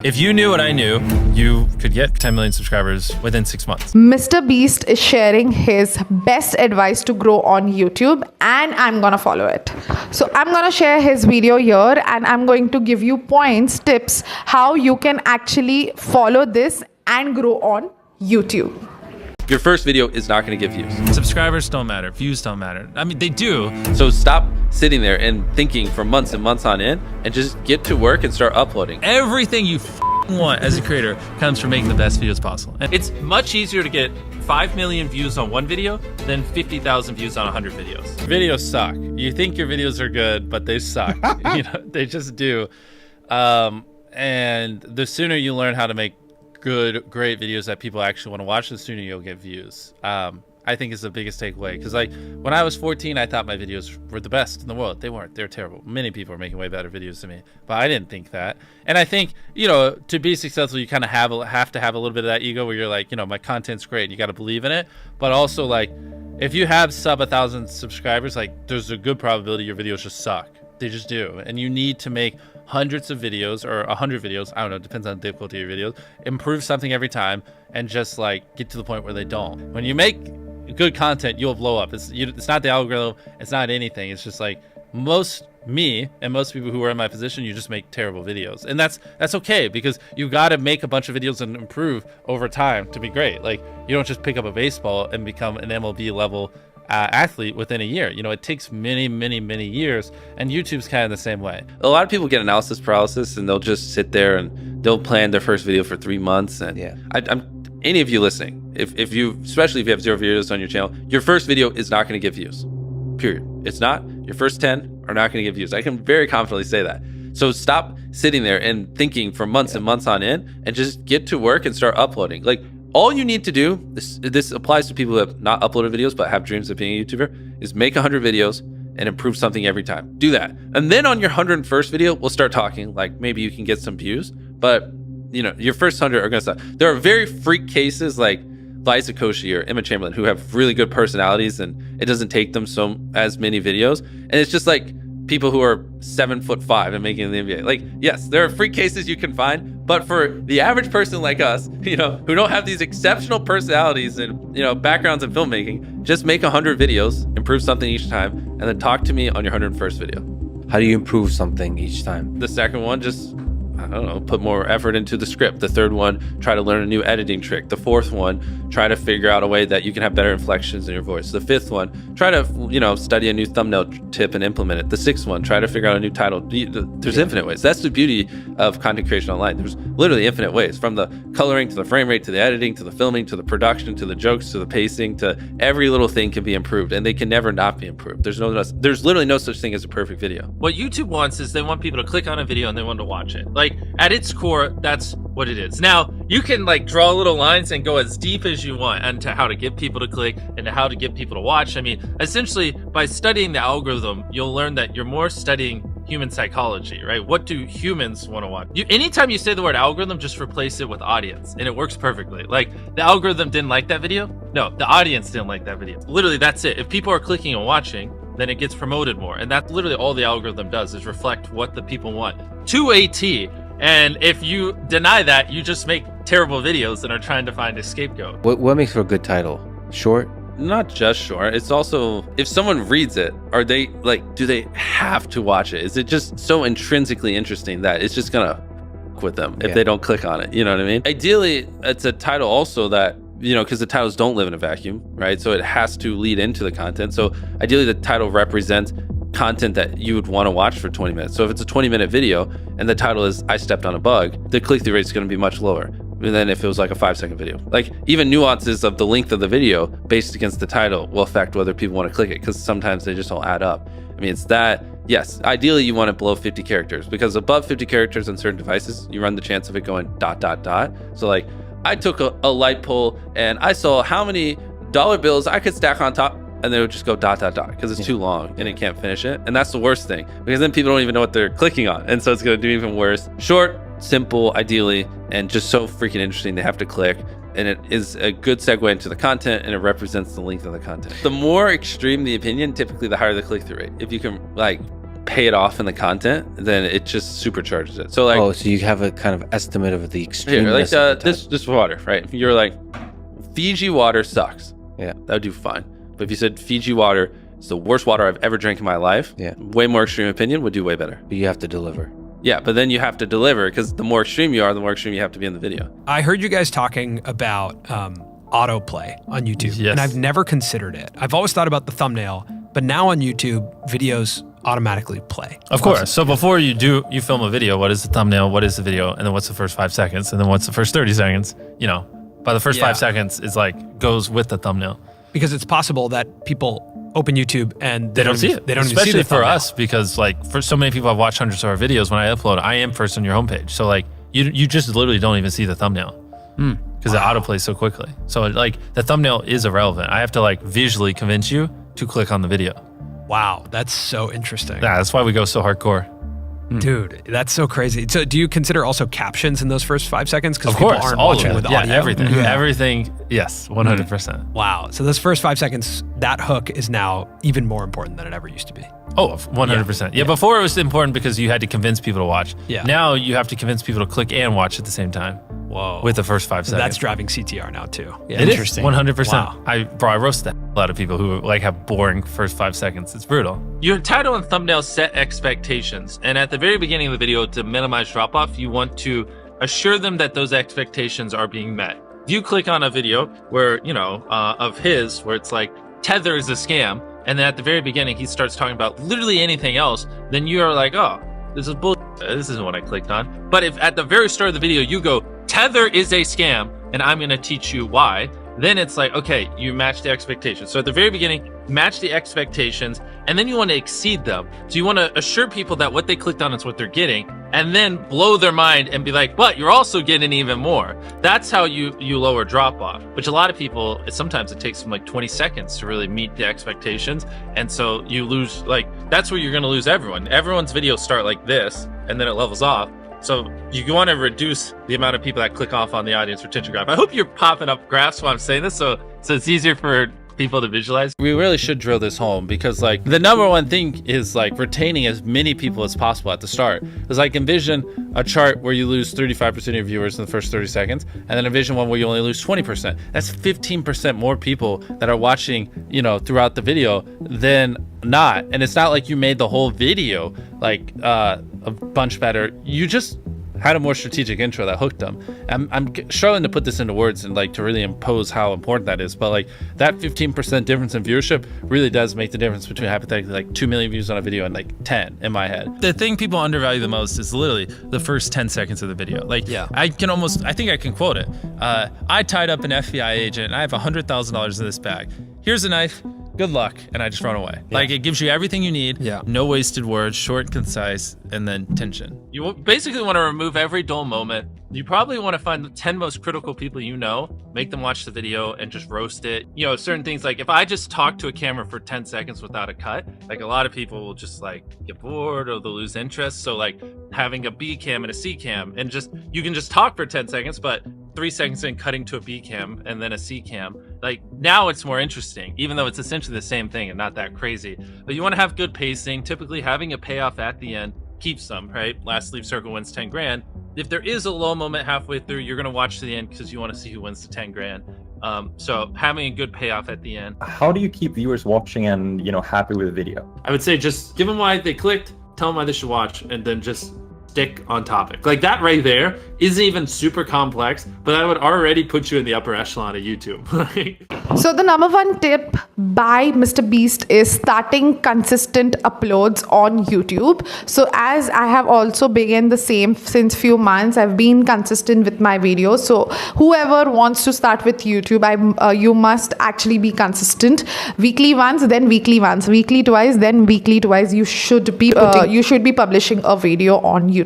If you knew what I knew, you could get 10 million subscribers within 6 months. Mr. Beast is sharing his best advice to grow on YouTube, and I'm gonna follow it. So I'm gonna share his video here, and I'm going to give you points, tips, how you can actually follow this and grow on YouTube. Your first video is not going to get views. Subscribers don't matter, views don't matter. I mean, they do. So stop sitting there and thinking for months and months on end and just get to work and start uploading. Everything you want as a creator comes from making the best videos possible. And it's much easier to get 5 million views on one video than 50,000 views on 100 videos. Videos suck. You think your videos are good, but they suck. They just do. And the sooner you learn how to make great videos that people actually want to watch, the sooner you'll get views. I think is the biggest takeaway, because like when I was 14, I thought my videos were the best in the world. They weren't. They're terrible. Many people are making way better videos than me, but I didn't think that. And I think, to be successful, you kind of have to have a little bit of that ego where you're like, my content's great and you got to believe in it. But also, like, if you have sub 1,000 subscribers, like, there's a good probability your videos just suck. They just do. And you need to make hundreds of videos or 100 videos. I don't know, depends on the difficulty of your videos. Improve something every time and just like get to the point where they don't. When you make good content, you'll blow up. It's not the algorithm. It's not anything. It's just like me and most people who are in my position, you just make terrible videos. And that's okay, because you got to make a bunch of videos and improve over time to be great. Like, you don't just pick up a baseball and become an MLB level athlete within a year. It takes many years, and YouTube's kind of the same way. A lot of people get analysis paralysis and they'll just sit there and they'll plan their first video for 3 months. And yeah, any of you listening, especially if you have 0 videos on your channel, your first video is not going to get views, period. It's not. Your first 10 are not going to get views. I can very confidently say that. So stop sitting there and thinking for months and months on end, and just get to work and start uploading. Like, all you need to do, this applies to people who have not uploaded videos but have dreams of being a YouTuber, is make 100 videos and improve something every time. Do that. And then on your 101st video, we'll start talking, like maybe you can get some views, but your first 100 are gonna suck. There are very freak cases like Liza Koshy or Emma Chamberlain who have really good personalities and it doesn't take them as many videos. And it's just like people who are 7'5" and making the NBA. Like, yes, there are freak cases you can find, but for the average person like us, who don't have these exceptional personalities and backgrounds in filmmaking, just make 100 videos, improve something each time, and then talk to me on your 101st video. How do you improve something each time? The second one, just, I don't know, put more effort into the script. The third one, try to learn a new editing trick. The fourth one, try to figure out a way that you can have better inflections in your voice. The fifth one, try to, study a new thumbnail tip and implement it. The sixth one, try to figure out a new title. There's infinite ways. That's the beauty of content creation online. There's literally infinite ways, from the coloring to the frame rate to the editing to the filming to the production to the jokes to the pacing to every little thing can be improved, and they can never not be improved. There's literally no such thing as a perfect video. What YouTube wants is they want people to click on a video and they want to watch it. Like, at its core, that's what it is. Now, you can like draw little lines and go as deep as you want into how to get people to click and how to get people to watch. I mean, essentially, by studying the algorithm, you'll learn that you're more studying human psychology, right? What do humans want to watch? Anytime you say the word algorithm, just replace it with audience, and it works perfectly. Like, the algorithm didn't like that video? No, the audience didn't like that video. Literally, that's it. If people are clicking and watching, then it gets promoted more. And that's literally all the algorithm does, is reflect what the people want to a T. And if you deny that, you just make terrible videos and are trying to find a scapegoat. What makes for a good title? Short? Not just short. It's also, if someone reads it, are they like, do they have to watch it? Is it just so intrinsically interesting that it's just gonna with them if they don't click on it? You know what I mean? Ideally, it's a title also that, because the titles don't live in a vacuum, right? So it has to lead into the content. So ideally, the title represents content that you would want to watch for 20 minutes. So if it's a 20-minute video and the title is I stepped on a bug, the click-through rate is going to be much lower than if it was like a 5-second video. Like, even nuances of the length of the video based against the title will affect whether people want to click it, because sometimes they just all add up. I mean, it's that, yes, ideally you want it below 50 characters, because above 50 characters on certain devices, you run the chance of it going ... So like, I took a light pole and I saw how many dollar bills I could stack on top, and they would just go ... because it's too long and it can't finish it. And that's the worst thing, because then people don't even know what they're clicking on. And so it's going to do even worse. Short, simple, ideally, and just so freaking interesting they have to click. And it is a good segue into the content, and it represents the length of the content. The more extreme the opinion, typically the higher the click-through rate. If you can like pay it off in the content, then it just supercharges it. So like, Oh, so you have a kind of estimate of the extreme. here, like this water, right? You're like, Fiji water sucks. Yeah. That would do fine. But if you said Fiji water is the worst water I've ever drank in my life, Yeah. way more extreme opinion would do way better. But you have to deliver. Yeah, but then you have to deliver, because the more extreme you are, the more extreme you have to be in the video. I heard you guys talking about autoplay on YouTube, Yes. and I've never considered it. I've always thought about the thumbnail, but now on YouTube, videos automatically play. Of course. So before you film a video, what is the thumbnail? What is the video? And then what's the first 5 seconds? And then what's the first 30 seconds? You know, by the first Yeah. 5 seconds is like goes with the thumbnail. Because it's possible that people open YouTube and They don't see it. They don't Especially even see the for thumbnail. us, because like for so many people I've watched hundreds of our videos, when I upload, I am first on your homepage. So like you just literally don't even see the thumbnail because it autoplays so quickly. So like the thumbnail is irrelevant. I have to like visually convince you to click on the video. Wow, that's so interesting. Yeah, that's why we go so hardcore. Dude, that's so crazy. So do you consider also captions in those first 5 seconds? Because Of people course, aren't all of watching it. with Yeah, audio. everything. Yeah. Everything. Yes, 100%. Wow. So those first 5 seconds, that hook is now even more important than it ever used to be. Oh, 100%. Yeah, before it was important because you had to convince people to watch. Yeah. Now you have to convince people to click and watch at the same time. Whoa. With the first 5 So seconds. that's driving CTR now too. Yeah. It is, Interesting. 100%. Wow. I roast that a lot of people who like have boring first 5 seconds. It's brutal. Your title and thumbnail set expectations, and at the very beginning of the video, to minimize drop off, you want to assure them that those expectations are being met. If you click on a video where, you know, of his, where it's like, Tether is a scam, and then at the very beginning he starts talking about literally anything else, then you are like, oh, this is bull. This isn't what I clicked on. But if at the very start of the video you go, Tether is a scam, and I'm going to teach you why, then it's like, okay, you match the expectations. So at the very beginning, match the expectations, and then you want to exceed them. So you want to assure people that what they clicked on is what they're getting, and then blow their mind and be like, but you're also getting even more. That's how you lower drop off, which a lot of people, sometimes it takes them like 20 seconds to really meet the expectations. And so you lose, like, that's where you're going to lose everyone. Everyone's videos start like this, and then it levels off. So you want to reduce the amount of people that click off on the audience retention graph. I hope you're popping up graphs while I'm saying this, so it's easier for people to visualize. We really should drill this home because like the number one thing is like retaining as many people as possible at the start. Because like envision a chart where you lose 35% of your viewers in the first 30 seconds, and then envision one where you only lose 20%. That's 15% more people that are watching, you know, throughout the video than not. And it's not like you made the whole video like a bunch better. You just had a more strategic intro that hooked them. I'm struggling to put this into words and like to really impose how important that is, but like that 15% difference in viewership really does make the difference between hypothetically like 2 million views on a video and like 10 in my head. The thing people undervalue the most is literally the first 10 seconds of the video. Like I think I can quote it. I tied up an FBI agent and I have $100,000 in this bag. Here's a knife. Good luck, and I just run away. Like, it gives you everything you need. Yeah. No wasted words, short, concise, and then tension. You basically want to remove every dull moment. You probably want to find the 10 most critical people you know, make them watch the video and just roast it. You know, certain things like if I just talk to a camera for 10 seconds without a cut, like a lot of people will just like get bored or they'll lose interest. So like having a B cam and a C cam and just, you can just talk for 10 seconds, but 3 seconds in cutting to a B cam and then a C cam. Like now it's more interesting, even though it's essentially the same thing and not that crazy. But you want to have good pacing, typically having a payoff at the end keeps them, right? Last leave circle wins 10 grand. If there is a low moment halfway through, you're going to watch to the end because you want to see who wins the 10 grand. So having a good payoff at the end. How do you keep viewers watching and, you know, happy with the video? I would say just give them why they clicked, tell them why they should watch, and then just stick on topic. Like that right there isn't even super complex, but that would already put you in the upper echelon of YouTube. So the number one tip by Mr. Beast is starting consistent uploads on YouTube. So as I have also begun the same since few months, I've been consistent with my videos. So whoever wants to start with YouTube, you must actually be consistent. Weekly once, then weekly once, weekly twice, then weekly twice. You should be publishing a video on YouTube.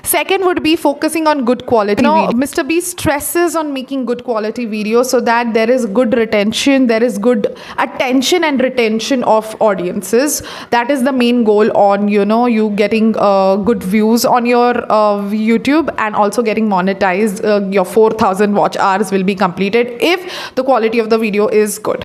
Second would be focusing on good quality video. Mr. Beast stresses on making good quality videos so that there is good retention, there is good attention and retention of audiences. That is the main goal on, you know, you getting good views on your YouTube and also getting monetized. Your 4,000 watch hours will be completed if the quality of the video is good.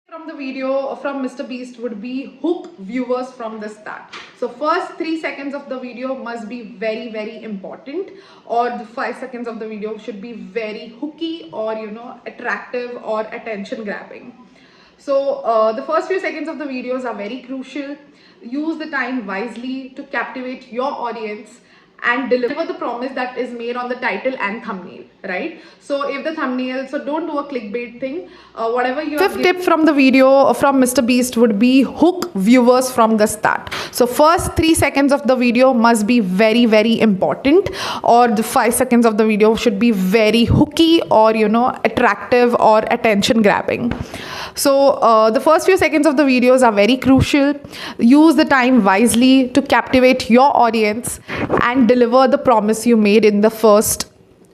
From the video from Mr. Beast would be hook viewers from the start. So first 3 seconds of the video must be very, very important, or the 5 seconds of the video should be very hooky or, you know, attractive or attention grabbing. So the first few seconds of the videos are very crucial. Use the time wisely to captivate your audience and deliver the promise that is made on the title and thumbnail, right? So if the thumbnail, so don't do a clickbait thing. Whatever you Fifth tip from the video from Mr. Beast would be hook viewers from the start. So first 3 seconds of the video must be very, very important, or the 5 seconds of the video should be very hooky or, you know, attractive or attention grabbing. So the first few seconds of the videos are very crucial. Use the time wisely to captivate your audience and deliver the promise you made in the first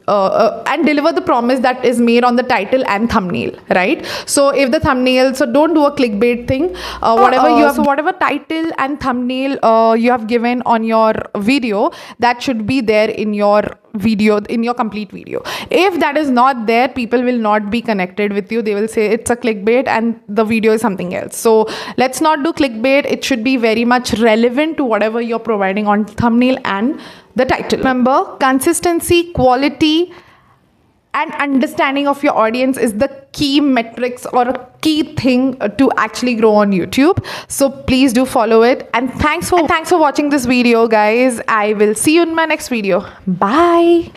and deliver the promise that is made on the title and thumbnail, right? So if the thumbnail, so don't do a clickbait thing. Whatever title and thumbnail you have given on your video, that should be there in your video, in your complete video. If that is not there, people will not be connected with you. They will say it's a clickbait and the video is something else. So let's not do clickbait. It should be very much relevant to whatever you're providing on thumbnail and the title. Remember, consistency, quality and understanding of your audience is the key metrics or a key thing to actually grow on YouTube. So please do follow it, and thanks for watching this video, guys. I will see you in my next video. Bye.